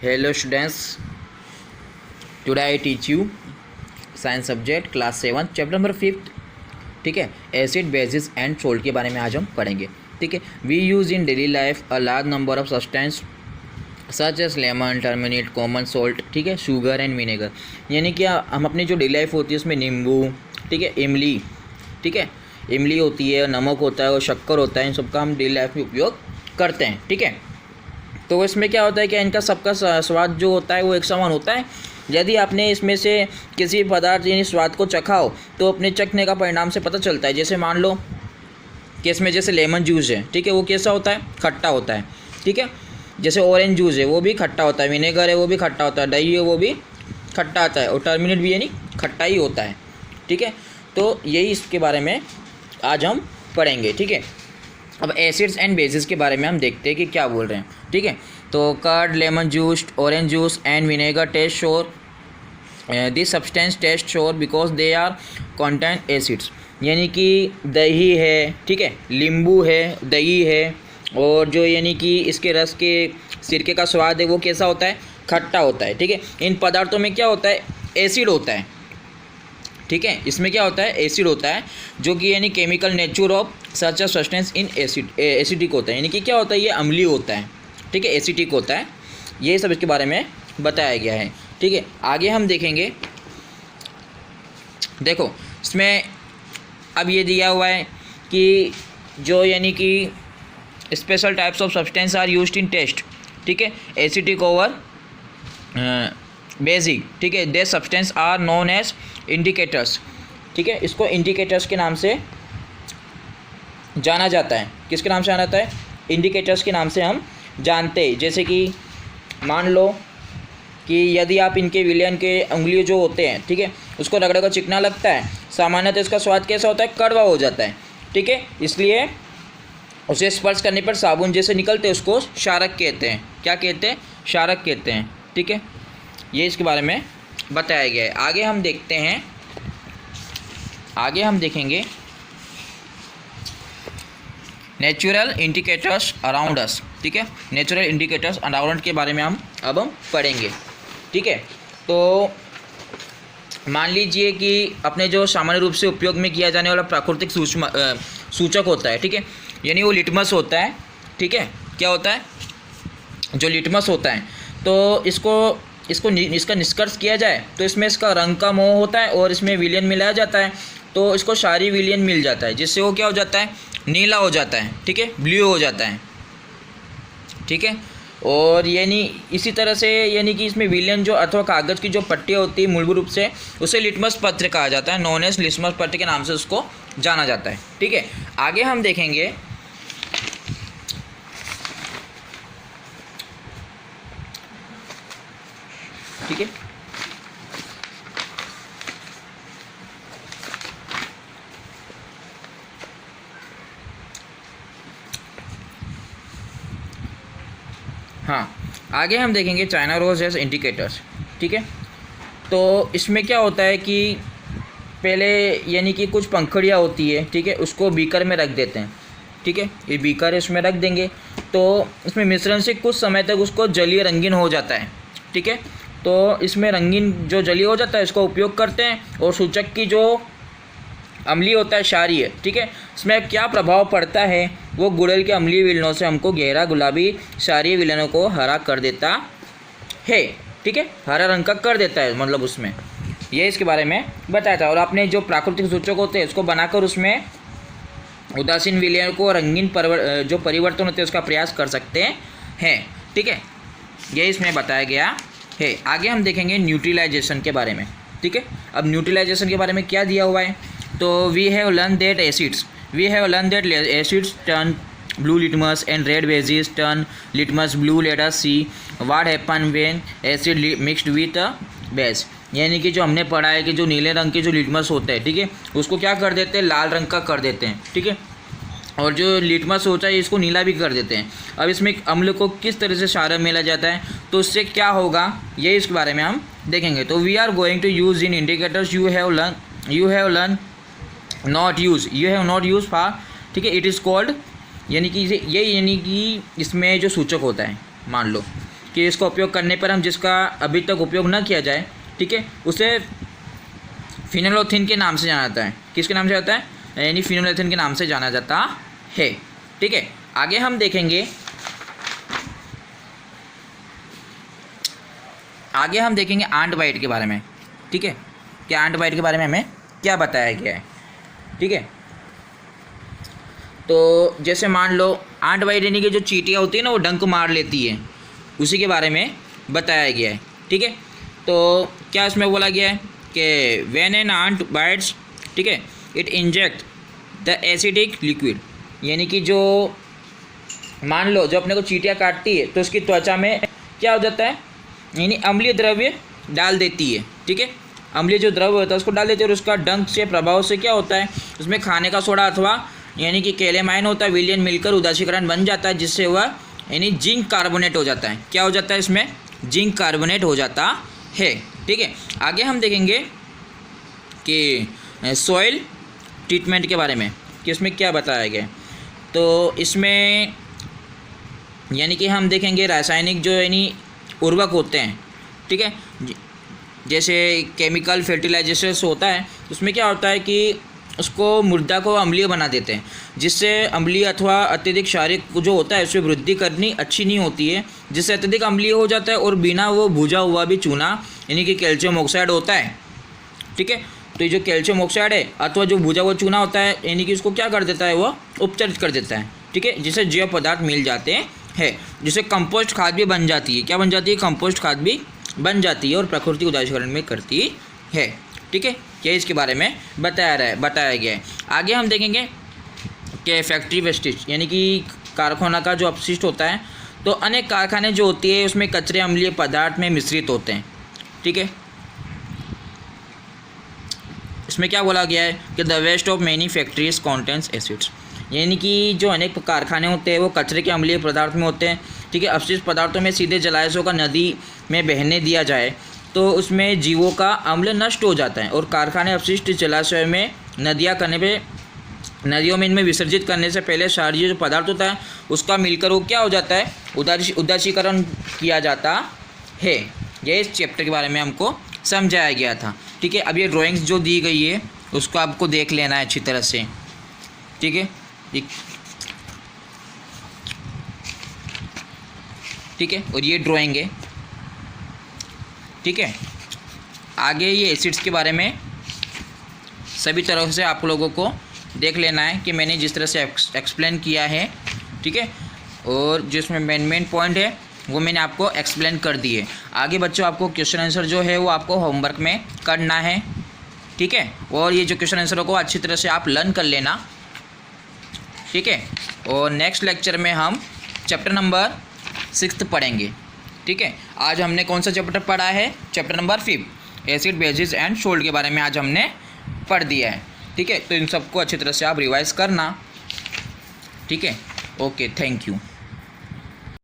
Hello students, today I teach you science subject class 7 chapter number 5। ठीक है, acid basis and salt के बारे में आज हम पढ़ेंगे। ठीक है, we use in daily life a large number of substance such as lemon, terminate, common salt, ठीक है, शुगर एंड विनेगर। यानी कि हम अपनी जो डेली लाइफ होती है उसमें नींबू, ठीक है, इमली, ठीक है, इमली होती है, नमक होता है और शक्कर होता है, इन सबका हम डेली लाइफ में उपयोग करते हैं। ठीक है, तो इसमें क्या होता है कि इनका सबका स्वाद जो होता है वो एक समान होता है। यदि आपने इसमें से किसी पदार्थ यानी स्वाद को चखा हो तो अपने चखने का परिणाम से पता चलता है। जैसे मान लो कि इसमें जैसे लेमन जूस है, ठीक है, वो कैसा होता है, खट्टा होता है। ठीक है, जैसे ऑरेंज जूस है वो भी खट्टा होता है, विनेगर है वो भी खट्टा होता है, दही है वो भी खट्टा आता है और टर्मिनेट भी यानी खट्टा ही होता है। ठीक है, तो यही इसके बारे में आज हम पढ़ेंगे। ठीक है, अब एसिड्स एंड बेसिस के बारे में हम देखते हैं कि क्या बोल रहे हैं। ठीक है, तो curd, lemon juice, orange juice and vinegar taste sour, this substance taste sour because they are content acids. यानी कि दही है, ठीक है, नींबू है, दही है और जो यानी कि इसके रस के सिरके का स्वाद है वो कैसा होता है, खट्टा होता है। ठीक है, इन पदार्थों में क्या होता है, एसिड होता है। ठीक है, इसमें क्या होता है, एसिड होता है, जो कि यानी chemical nature of such a substance in acidic होता है। यानी कि क्या होता है, ये अम्लीय होता है। ठीक है, एसिडिक होता है। ये सब इसके बारे में बताया गया है। ठीक है, आगे हम देखेंगे। देखो इसमें अब ये दिया हुआ है कि जो यानी कि special types of substance are used in test. ठीक है, एसिडिक ओवर बेसिक। ठीक है, they substance are known as indicators. ठीक है, इसको इंडिकेटर्स के नाम से जाना जाता है। किसके नाम से जाना जाता है, इंडिकेटर्स के नाम से हम जानते हैं। जैसे कि मान लो कि यदि आप इनके विलयन के उंगली जो होते हैं, ठीक है, उसको रगड़ कर चिकना लगता है, सामान्यतः इसका स्वाद कैसा होता है, कड़वा हो जाता है। ठीक है, इसलिए उसे स्पर्श करने पर साबुन जैसे निकलते हैं उसको क्षारक कहते हैं। क्या कहते हैं, क्षारक कहते हैं। ठीक है, ये इसके बारे में बताया गया है। आगे हम देखते हैं, आगे हम देखेंगे नेचुरल इंडिकेटर्स अराउंड अस। ठीक है, नेचुरल इंडिकेटर्स अराउंड के बारे में हम अब पढ़ेंगे। ठीक है, तो मान लीजिए कि अपने जो सामान्य रूप से उपयोग में किया जाने वाला प्राकृतिक सूचक होता है, ठीक है, यानी वो लिटमस होता है। ठीक है, क्या होता है, जो लिटमस होता है, तो इसका निष्कर्ष किया जाए तो इसमें इसका रंग का मोह होता है और इसमें विलयन मिलाया जाता है तो इसको क्षारीय विलयन मिल जाता है, जिससे वो क्या हो जाता है, नीला हो जाता है। ठीक है, ब्लू हो जाता है। ठीक है, और यानी इसी तरह से यानी कि इसमें विलयन जो अथवा कागज़ की जो पट्टियाँ होती है मूलभूत रूप से उसे लिटमस पत्र कहा जाता है, नॉन एज लिटमस पत्र के नाम से उसको जाना जाता है। ठीक है, आगे हम देखेंगे ठीक है, हाँ, आगे हम देखेंगे चाइना रोज एज इंडिकेटर्स। ठीक है, तो इसमें क्या होता है कि पहले यानी कि कुछ पंखुड़ियाँ होती है, ठीक है, उसको बीकर में रख देते हैं। ठीक है, ये बीकर इसमें रख देंगे तो इसमें मिश्रण से कुछ समय तक उसको जलीय रंगीन हो जाता है। ठीक है, तो इसमें रंगीन जो जलीय हो जाता है इसका उपयोग करते हैं और सूचक की जो अम्लीय होता है, क्षारीय, ठीक है, इसमें क्या प्रभाव पड़ता है, वो गुड़हल के अम्लीय विलयनों से हमको गहरा गुलाबी क्षारीय विलयनों को हरा कर देता है। ठीक है, हरा रंग का कर देता है, मतलब उसमें ये इसके बारे में बताया था। और आपने जो प्राकृतिक सूचक होते हैं उसको बनाकर उसमें उदासीन विलयन को रंगीन जो परिवर्तन होते हैं उसका प्रयास कर सकते हैं। ठीक है, ये इसमें बताया गया है। आगे हम देखेंगे न्यूट्रलाइजेशन के बारे में। ठीक है, अब न्यूट्रलाइजेशन के बारे में क्या दिया हुआ है, तो we have learn that acids turn blue litmus and red bases turn litmus blue. Let us see what happen when acid mixed with a base. यानी कि जो हमने पढ़ा है कि जो नीले रंग के जो लिटमस होते हैं, ठीक है, उसको क्या कर देते हैं, लाल रंग का कर देते हैं। ठीक है, और जो लिटमस होता है इसको नीला भी कर देते हैं। अब इसमें अम्ल को किस तरह से क्षार मिला जाता है तो उससे क्या होगा, ये इसके बारे में हम देखेंगे। तो we are going to use in indicators you have learn not use for. ठीक है, इट इज़ कॉल्ड, यानी कि ये यानी कि इसमें जो सूचक होता है, मान लो कि इसका उपयोग करने पर हम जिसका अभी तक उपयोग न किया जाए, ठीक है, उसे फिनोलेथेन के नाम से जाना जाता है। किसके नाम से जाता है? यानी फिनोलेथेन के नाम से जाना जाता है, ठीक है। आगे हम देखेंगे आंट बाइट के बारे में, ठीक है, कि आंट बाइट के बारे में हमें क्या बताया गया है, ठीक है। तो जैसे मान लो आंट बाइट यानी कि जो चींटियाँ होती है ना वो डंक मार लेती है, उसी के बारे में बताया गया है, ठीक है। तो क्या इसमें बोला गया है कि व्हेन एन आंट बाइट्स, ठीक है, it inject the acidic liquid, यानी कि जो मान लो जो अपने को चींटियाँ काटती है तो उसकी त्वचा में क्या हो जाता है, यानी अम्लीय द्रव्य डाल देती है, ठीक है। अम्लीय जो द्रव्य होता है उसको डाल देती है और उसका डंक से प्रभाव से क्या होता है, उसमें खाने का सोडा अथवा यानी कि कैलेमाइन होता है, विलयन मिलकर उदासीकरण बन जाता है, जिससे वह यानी जिंक कार्बोनेट हो जाता है। क्या हो जाता है इसमें? जिंक कार्बोनेट हो जाता है, ठीक है। आगे हम देखेंगे कि सॉइल ट्रीटमेंट के बारे में कि इसमें क्या बताया गया है। तो इसमें यानी कि हम देखेंगे रासायनिक जो यानी उर्वरक होते हैं, ठीक है, जैसे केमिकल फर्टिलाइजेशन होता है, उसमें क्या होता है कि उसको मृदा को अम्लीय बना देते हैं, जिससे अम्लीय अथवा अत्यधिक क्षारिक जो होता है उसमें वृद्धि करनी अच्छी नहीं होती है, जिससे अत्यधिक अम्लीय हो जाता है और बिना वो भुजा हुआ भी चूना यानी कि कैल्शियम ऑक्साइड होता है, ठीक है। तो ये जो कैल्शियम ऑक्साइड है अथवा जो भुजा हुआ चूना होता है यानी कि उसको क्या कर देता है, वो उपचारित कर देता है, ठीक है, जिससे जैव पदार्थ मिल जाते हैं, जिससे कंपोस्ट खाद भी बन जाती है। क्या बन जाती है? कंपोस्ट खाद भी बन जाती है और प्रकृति उदासीकरण में करती है, ठीक है। क्या इसके बारे में बताया गया है। आगे हम देखेंगे कि फैक्ट्री वेस्टेज यानी कि कारखाना का जो अपशिष्ट होता है, तो अनेक कारखाने जो होती है उसमें कचरे अम्लीय पदार्थ में मिश्रित होते हैं, ठीक है। इसमें क्या बोला गया है कि the waste of many factories contains acids, यानी कि जो अनेक कारखाने होते हैं वो कचरे के अम्लीय पदार्थ में होते हैं, ठीक है। अपशिष्ट पदार्थों में सीधे जलाशयों का नदी में बहने दिया जाए तो उसमें जीवों का अम्ल नष्ट हो जाता है, और कारखाने अपशिष्ट जलाशय में नदियों में इनमें विसर्जित करने से पहले क्षारीय जो पदार्थ होता है उसका मिलकर वो क्या हो जाता है, उदासीकरण किया जाता है। ये इस चैप्टर के बारे में हमको समझाया गया था, ठीक है। अब ये ड्राइंग्स जो दी गई है उसको आपको देख लेना है अच्छी तरह से, ठीक है, ठीक है। और ये ड्राइंग है, ठीक है। आगे ये एसिड्स के बारे में सभी तरह से आप लोगों को देख लेना है कि मैंने जिस तरह से एक्सप्लेन किया है, ठीक है, और जिसमें मेन पॉइंट है वो मैंने आपको एक्सप्लेन कर दिए। आगे बच्चों आपको क्वेश्चन आंसर जो है वो आपको होमवर्क में करना है, ठीक है, और ये जो क्वेश्चन आंसरों को अच्छी तरह से आप लर्न कर लेना, ठीक है। और नेक्स्ट लेक्चर में हम चैप्टर नंबर 6 पढ़ेंगे, ठीक है। आज हमने कौन सा चैप्टर पढ़ा है? Chapter number 5 acid basis and salt के बारे में आज हमने पढ़ दिया है, ठीक है। तो इन सबको अच्छी तरह से आप रिवाइज करना, ठीक है। Okay, thank you.